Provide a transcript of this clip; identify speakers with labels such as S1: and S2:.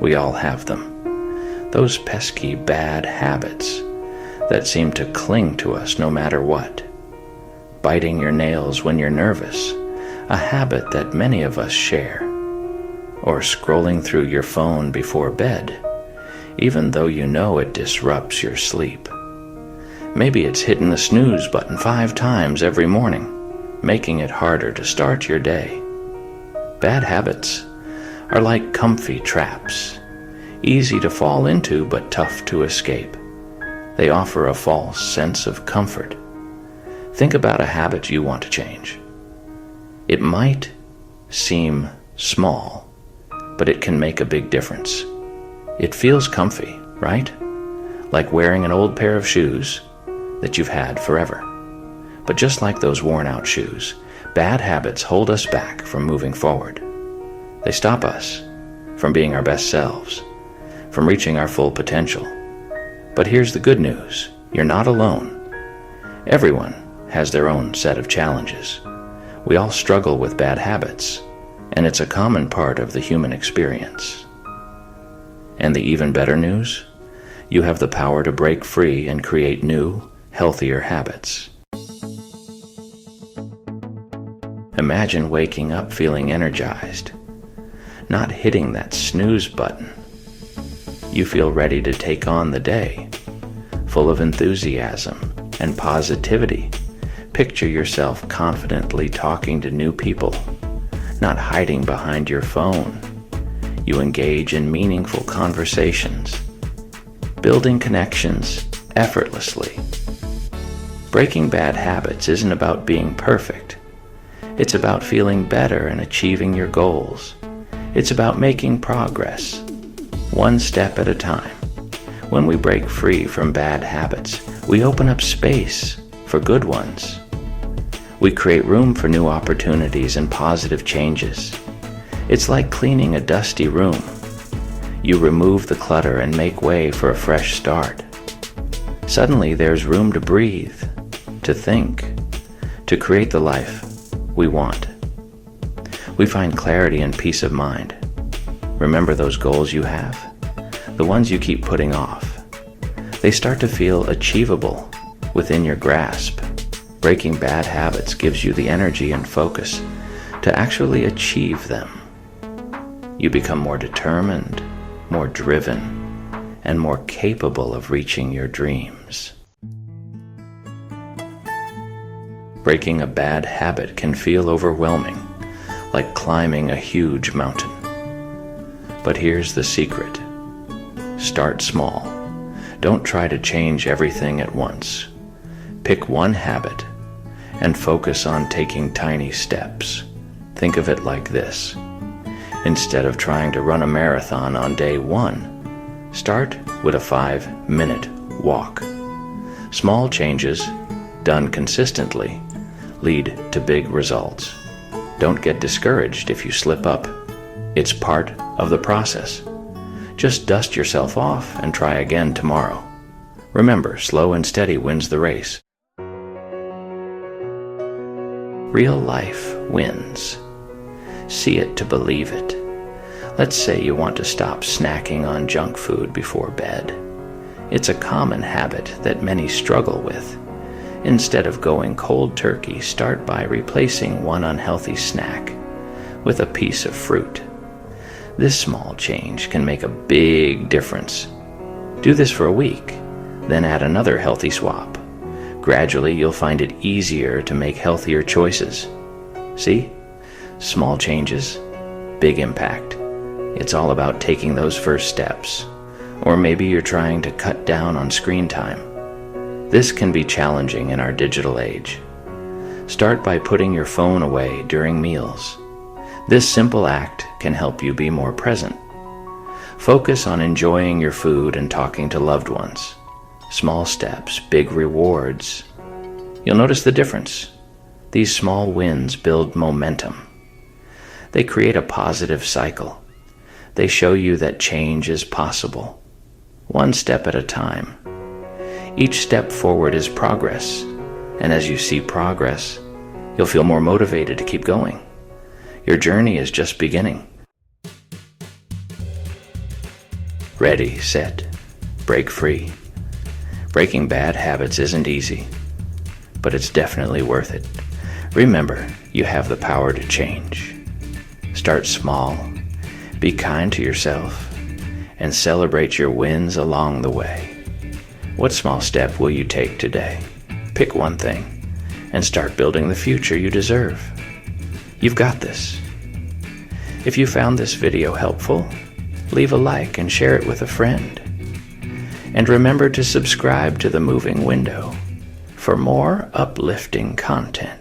S1: We all have them. Those pesky bad habits that seem to cling to us no matter what. Biting your nails when you're nervous, a habit that many of us share. Or scrolling through your phone before bed, even though you know it disrupts your sleep. Maybe it's hitting the snooze button 5 times every morning, making it harder to start your day. Bad habits are like comfy traps, easy to fall into but tough to escape. They offer a false sense of comfort. Think about a habit you want to change. It might seem small, but it can make a big difference. It feels comfy, right? Like wearing an old pair of shoes that you've had forever. But just like those worn-out shoes, bad habits hold us back from moving forward. They stop us from being our best selves, from reaching our full potential. But here's the good news. You're not alone. Everyone has their own set of challenges. We all struggle with bad habits, and it's a common part of the human experience. And the even better news? You have the power to break free and create new, healthier habits. Imagine waking up feeling energized, not hitting that snooze button. You feel ready to take on the day, full of enthusiasm and positivity. Picture yourself confidently talking to new people, not hiding behind your phone. You engage in meaningful conversations, building connections effortlessly. Breaking bad habits isn't about being perfect. It's about feeling better and achieving your goals. It's about making progress, one step at a time. When we break free from bad habits, we open up space for good ones. We create room for new opportunities and positive changes. It's like cleaning a dusty room. You remove the clutter and make way for a fresh start. Suddenly there's room to breathe, to think, to create the life we want. We find clarity and peace of mind. Remember those goals you have? The ones you keep putting off. They start to feel achievable within your grasp. Breaking bad habits gives you the energy and focus to actually achieve them. You become more determined, more driven, and more capable of reaching your dreams. Breaking a bad habit can feel overwhelming, like climbing a huge mountain. But here's the secret. Start small. Don't try to change everything at once. Pick one habit and focus on taking tiny steps. Think of it like this. Instead of trying to run a marathon on day 1, start with a 5-minute walk. Small changes, done consistently, lead to big results. Don't get discouraged if you slip up. It's part of the process. Just dust yourself off and try again tomorrow. Remember, slow and steady wins the race. Real life wins. See it to believe it. Let's say you want to stop snacking on junk food before bed. It's a common habit that many struggle with. Instead of going cold turkey, start by replacing one unhealthy snack with a piece of fruit. This small change can make a big difference. Do this for a week, then add another healthy swap. Gradually, you'll find it easier to make healthier choices. See? Small changes, big impact. It's all about taking those first steps. Or maybe you're trying to cut down on screen time. This can be challenging in our digital age. Start by putting your phone away during meals. This simple act can help you be more present. Focus on enjoying your food and talking to loved ones. Small steps, big rewards. You'll notice the difference. These small wins build momentum. They create a positive cycle. They show you that change is possible, one step at a time. Each step forward is progress, and as you see progress, you'll feel more motivated to keep going. Your journey is just beginning. Ready, set, break free. Breaking bad habits isn't easy, but it's definitely worth it. Remember, you have the power to change. Start small, be kind to yourself, and celebrate your wins along the way. What small step will you take today? Pick one thing and start building the future you deserve. You've got this. If you found this video helpful, leave a like and share it with a friend. And remember to subscribe to The Moving Window for more uplifting content.